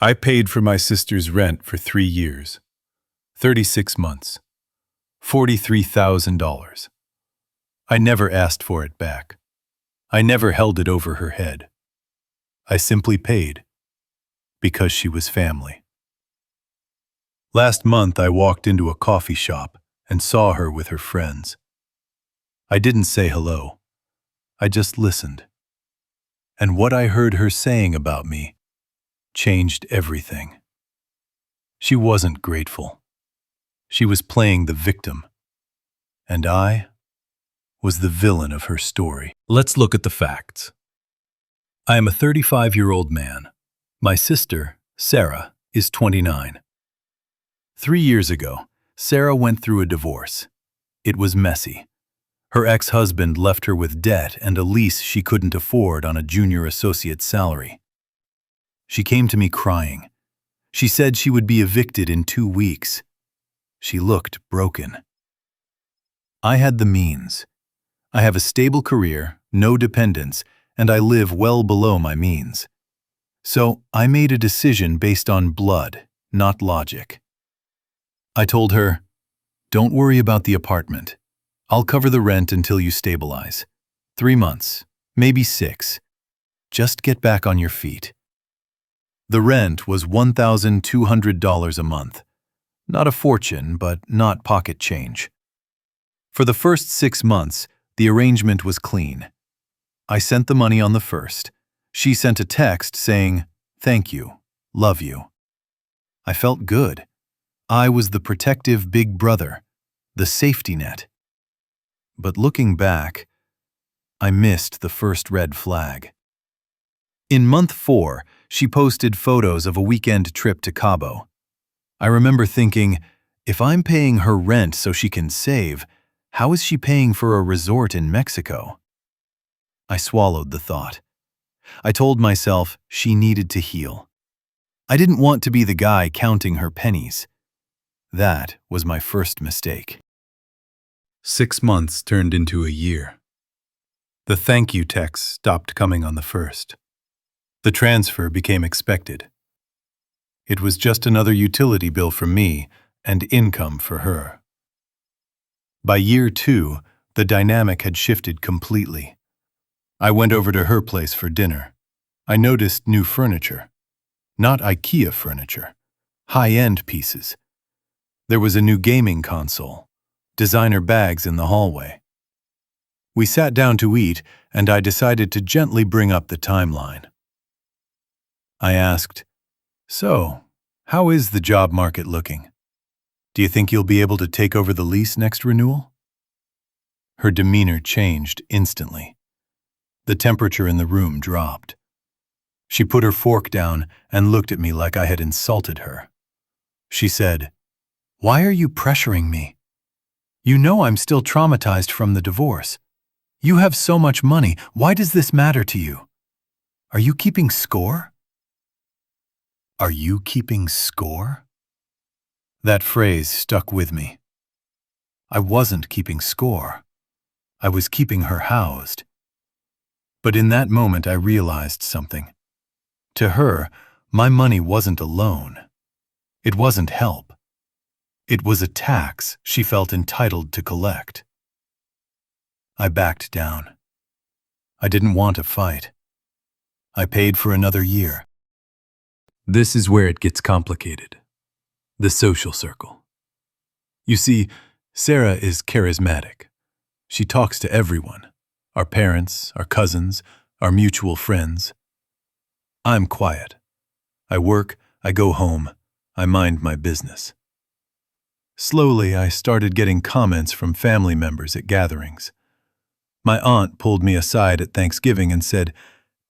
I paid for my sister's rent for 3 years, 36 months, $43,000. I never asked for it back. I never held it over her head. I simply paid because she was family. Last month, I walked into a coffee shop and saw her with her friends. I didn't say hello. I just listened. And what I heard her saying about me changed everything. She wasn't grateful. She was playing the victim. And I was the villain of her story. Let's look at the facts. I am a 35-year-old man. My sister, Sarah, is 29. 3 years ago, Sarah went through a divorce. It was messy. Her ex-husband left her with debt and a lease she couldn't afford on a junior associate's salary. She came to me crying. She said she would be evicted in 2 weeks. She looked broken. I had the means. I have a stable career, no dependents, and I live well below my means. So I made a decision based on blood, not logic. I told her, "Don't worry about the apartment. I'll cover the rent until you stabilize. 3 months, maybe 6. Just get back on your feet." The rent was $1,200 a month. Not a fortune, but not pocket change. For the first 6 months, the arrangement was clean. I sent the money on the first. She sent a text saying, "Thank you, love you." I felt good. I was the protective big brother, the safety net. But looking back, I missed the first red flag. In month 4, she posted photos of a weekend trip to Cabo. I remember thinking, if I'm paying her rent so she can save, how is she paying for a resort in Mexico? I swallowed the thought. I told myself she needed to heal. I didn't want to be the guy counting her pennies. That was my first mistake. 6 months turned into a year. The thank you texts stopped coming on the first. The transfer became expected. It was just another utility bill for me and income for her. By year 2, the dynamic had shifted completely. I went over to her place for dinner. I noticed new furniture. Not IKEA furniture. High-end pieces. There was a new gaming console. Designer bags in the hallway. We sat down to eat, and I decided to gently bring up the timeline. I asked, "So, how is the job market looking? Do you think you'll be able to take over the lease next renewal?" Her demeanor changed instantly. The temperature in the room dropped. She put her fork down and looked at me like I had insulted her. She said, "Why are you pressuring me? You know I'm still traumatized from the divorce. You have so much money. Why does this matter to you? Are you keeping score?" Are you keeping score? That phrase stuck with me. I wasn't keeping score. I was keeping her housed. But in that moment I realized something. To her, my money wasn't a loan. It wasn't help. It was a tax she felt entitled to collect. I backed down. I didn't want to fight. I paid for another year. This is where it gets complicated. The social circle. You see, Sarah is charismatic. She talks to everyone. Our parents, our cousins, our mutual friends. I'm quiet. I work, I go home, I mind my business. Slowly, I started getting comments from family members at gatherings. My aunt pulled me aside at Thanksgiving and said,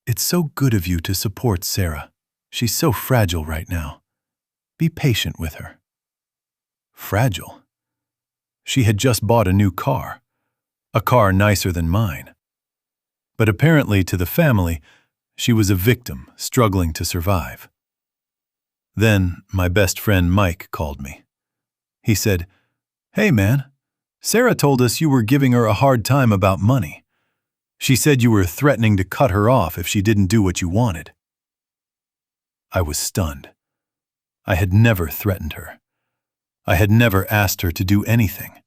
"It's so good of you to support Sarah. She's so fragile right now. Be patient with her." Fragile? She had just bought a new car. A car nicer than mine. But apparently to the family, she was a victim struggling to survive. Then my best friend Mike called me. He said, "Hey man, Sarah told us you were giving her a hard time about money. She said you were threatening to cut her off if she didn't do what you wanted." I was stunned. I had never threatened her. I had never asked her to do anything.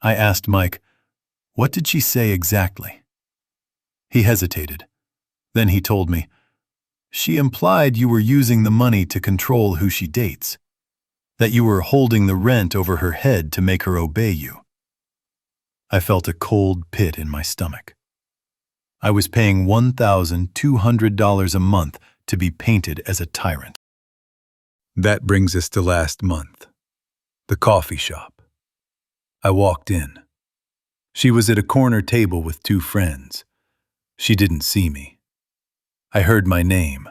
I asked Mike, "What did she say exactly?" He hesitated. Then he told me, "She implied you were using the money to control who she dates, that you were holding the rent over her head to make her obey you." I felt a cold pit in my stomach. I was paying $1,200 a month to be painted as a tyrant. That brings us to last month, the coffee shop. I walked in. She was at a corner table with two friends. She didn't see me. I heard my name.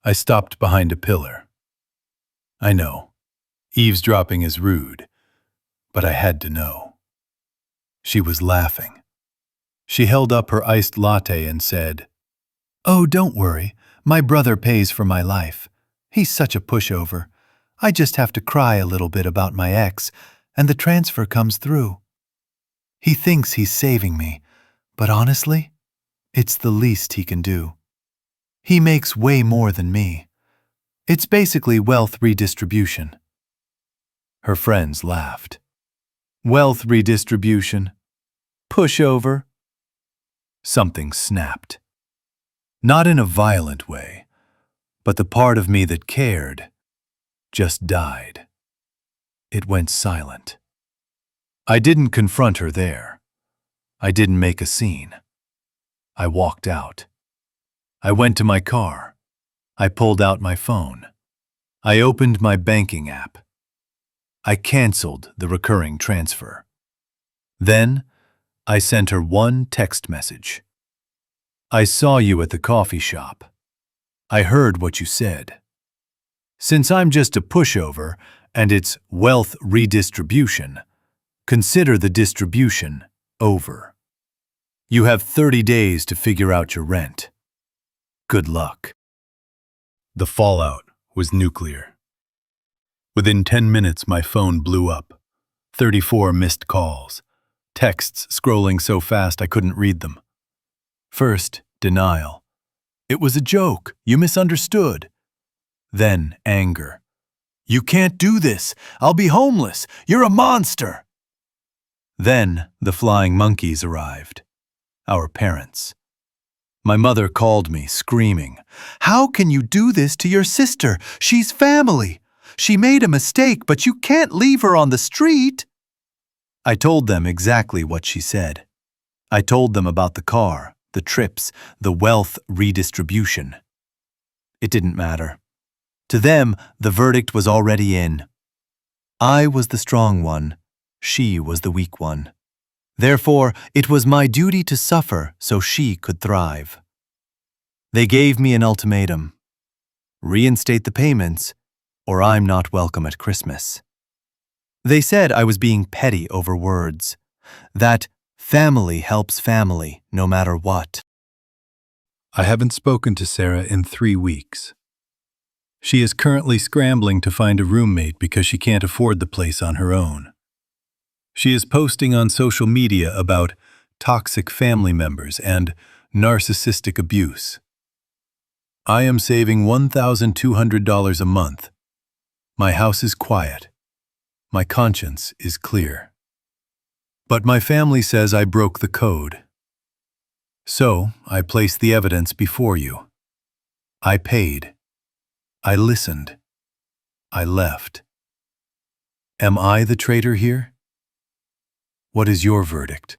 I stopped behind a pillar. I know, eavesdropping is rude, but I had to know. She was laughing. She held up her iced latte and said, "Oh, don't worry. My brother pays for my life. He's such a pushover. I just have to cry a little bit about my ex, and the transfer comes through. He thinks he's saving me, but honestly, it's the least he can do. He makes way more than me. It's basically wealth redistribution." Her friends laughed. Wealth redistribution? Pushover? Something snapped. Not in a violent way, but the part of me that cared just died. It went silent. I didn't confront her there. I didn't make a scene. I walked out. I went to my car. I pulled out my phone. I opened my banking app. I canceled the recurring transfer. Then, I sent her one text message. "I saw you at the coffee shop. I heard what you said. Since I'm just a pushover and it's wealth redistribution, consider the distribution over. You have 30 days to figure out your rent. Good luck." The fallout was nuclear. Within 10 minutes, my phone blew up. 34 missed calls. Texts scrolling so fast I couldn't read them. First, denial. "It was a joke. You misunderstood." Then, anger. "You can't do this. I'll be homeless. You're a monster." Then, the flying monkeys arrived. Our parents. My mother called me, screaming, "How can you do this to your sister? She's family. She made a mistake, but you can't leave her on the street." I told them exactly what she said. I told them about the car, the trips, the wealth redistribution. It didn't matter. To them, the verdict was already in. I was the strong one. She was the weak one. Therefore, it was my duty to suffer so she could thrive. They gave me an ultimatum. Reinstate the payments, or I'm not welcome at Christmas. They said I was being petty over words, that family helps family no matter what. I haven't spoken to Sarah in 3 weeks. She is currently scrambling to find a roommate because she can't afford the place on her own. She is posting on social media about toxic family members and narcissistic abuse. I am saving $1,200 a month. My house is quiet. My conscience is clear. But my family says I broke the code. So I place the evidence before you. I paid. I listened. I left. Am I the traitor here? What is your verdict?